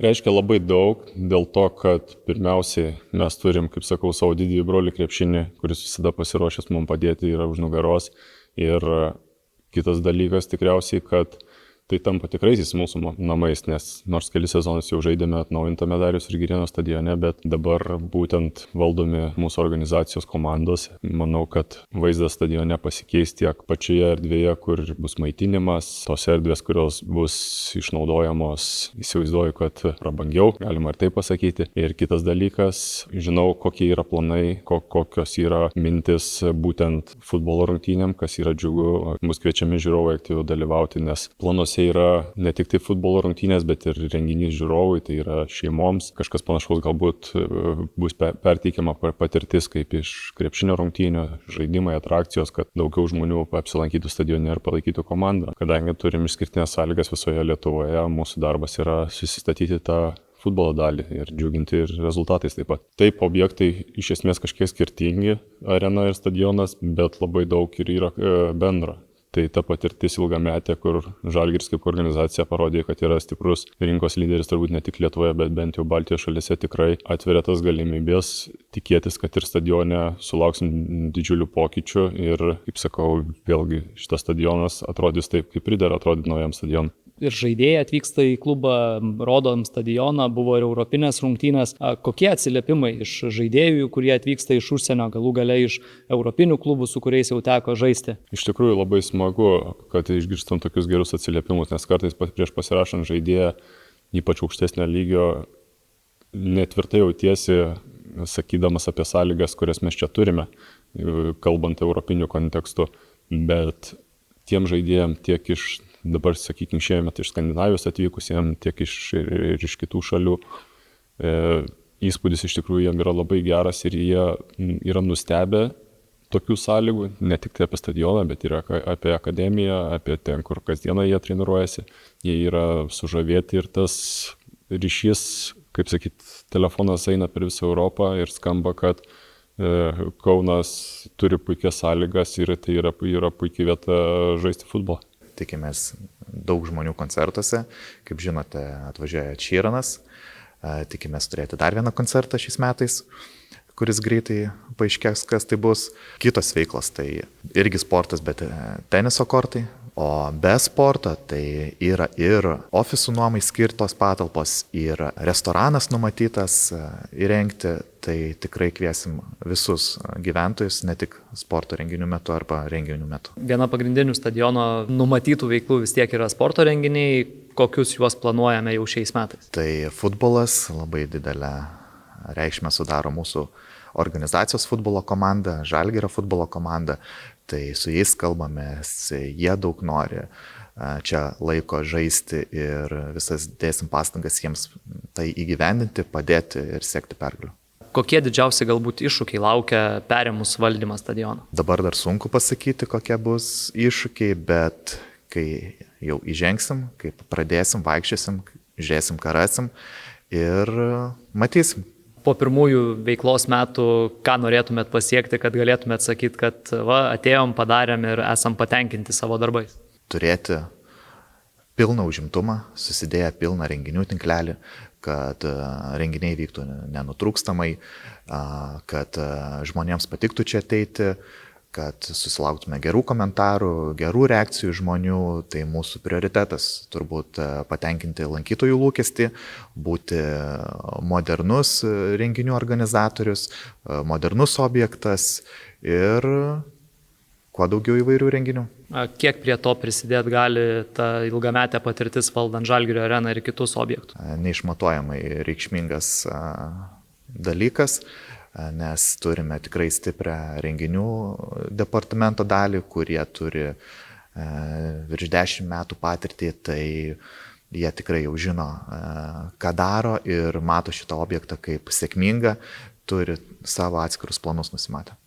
reiškia labai daug dėl to, kad pirmiausiai mes turim, kaip sakau, savo didįjį brolį krepšinį, kuris visada pasiruošęs mums padėti, yra už nugaros. Ir kitas dalykas tikriausiai, kad tai tampa tikraisiais mūsų namais, nes nors kelis sezonus jau žaidėme atnaujintame Dariaus ir Girėno stadione, bet dabar būtent valdomi mūsų organizacijos komandos. Manau, kad vaizdas stadione pasikeis tiek pačioje erdvėje, kur bus maitinimas, tos erdvės, kurios bus išnaudojamos, įsivaizduoju, kad prabangiau, galima ir taip pasakyti. Ir kitas dalykas, žinau, kokie yra planai, kokios yra mintis būtent futbolo rungtynėm, kas yra džiugu, bus kviečiami žiūrovai aktyviau dalyvauti, nes planuose yra ne tik tai futbolo rungtynės, bet ir renginys žiūrovui, tai yra šeimoms. Kažkas panašaus galbūt bus perteikiama patirtis kaip iš krepšinio rungtynių, žaidimai, atrakcijos, kad daugiau žmonių apsilankytų stadione ir palaikytų komandą. Kadangi turim išskirtinės sąlygas visoje Lietuvoje, mūsų darbas yra susistatyti tą futbolo dalį ir džiuginti ir rezultatais taip pat. Taip, objektai iš esmės kažkiek skirtingi, arena ir stadionas, bet labai daug ir yra bendra. Tai ta patirtis ilgametė, kur Žalgiris kaip organizacija parodė, kad yra stiprus rinkos lyderis turbūt ne tik Lietuvoje, bet bent jau Baltijos šalyse, tikrai atveria tas galimybės tikėtis, kad ir stadione sulauksim didžiulių pokyčių ir, kaip sakau, vėlgi šitas stadionas atrodys taip, kaip pridera atrodyti naujam stadionui. Ir žaidėjai atvyksta į klubą, rodom stadioną, buvo ir europinės rungtynės. Kokie atsiliepimai iš žaidėjų, kurie atvyksta iš užsienio, galų gale iš europinių klubų, su kuriais jau teko žaisti? Iš tikrųjų labai smagu, kad išgirstam tokius gerus atsiliepimus, nes kartais prieš pasirašant žaidėją, ypač aukštesnio lygio, netvirtai jautiesi, sakydamas apie sąlygas, kurias mes čia turime, kalbant europinių kontekstų, bet tiem žaidėjam tiek iš dabar, sakykime, šiemet iš Skandinavijos atvykusiems, tiek iš kitų šalių. Įspūdis iš tikrųjų jiem yra labai geras ir jie yra nustebę tokių sąlygų, ne tik tai apie stadioną, bet ir apie akademiją, apie ten, kur kasdieną jie treniruojasi. Jie yra sužavėti ir tas ryšys, kaip sakyt, telefonas eina per visą Europą ir skamba, kad Kaunas turi puikias sąlygas ir tai yra puikia vieta žaisti futbolą. Tikimės daug žmonių koncertuose. Kaip žinote, atvažiuoja Čyranas. Tikimės turėti dar vieną koncertą šiais metais, kuris greitai paaiškės, kas tai bus. Kitos veiklos, tai irgi sportas, bet teniso kortai. O be sporto tai yra ir ofisų nuomai skirtos patalpos, ir restoranas numatytas įrengti. Tai tikrai kviesim visus gyventojus, ne tik sporto renginių metu arba renginių metu. Viena pagrindinių stadiono numatytų veiklų vis tiek yra sporto renginiai. Kokius juos planuojame jau šiais metais? Tai futbolas labai didelę reikšmę sudaro mūsų organizacijos futbolo komanda, Žalgirio futbolo komanda. Tai su jais kalbamės, jie daug nori čia laiko žaisti ir visas dėsim pastangas jiems tai įgyvendinti, padėti ir siekti pergalių. Kokie didžiausi galbūt iššūkiai laukia perėmus valdymą stadioną? Dabar dar sunku pasakyti, kokie bus iššūkiai, bet kai jau įžengsim, kai pradėsim, vaikščiosim, žiūrėsim, ką rasim ir matysim. Po pirmųjų veiklos metų, ką norėtumėt pasiekti, kad galėtumėt sakyti, kad atėjom, padarėm ir esam patenkinti savo darbais? Turėti pilną užimtumą, susidėję pilną renginių tinklelį, kad renginiai vyktų nenutrūkstamai, kad žmonėms patiktų čia ateiti, kad susilauktume gerų komentarų, gerų reakcijų žmonių. Tai mūsų prioritetas turbūt patenkinti lankytojų lūkestį, būti modernus renginių organizatorius, modernus objektas ir kuo daugiau įvairių renginių. Kiek prie to prisidėti gali ta ilgametė patirtis valdant Žalgirio areną ir kitus objektus? Neišmatuojamai reikšmingas dalykas, nes turime tikrai stiprią renginių departamento dalį, kurie turi virš 10 metų patirtį, tai jie tikrai jau žino, ką daro ir mato šitą objektą kaip sėkmingą, turi savo atskirus planus nusimatę.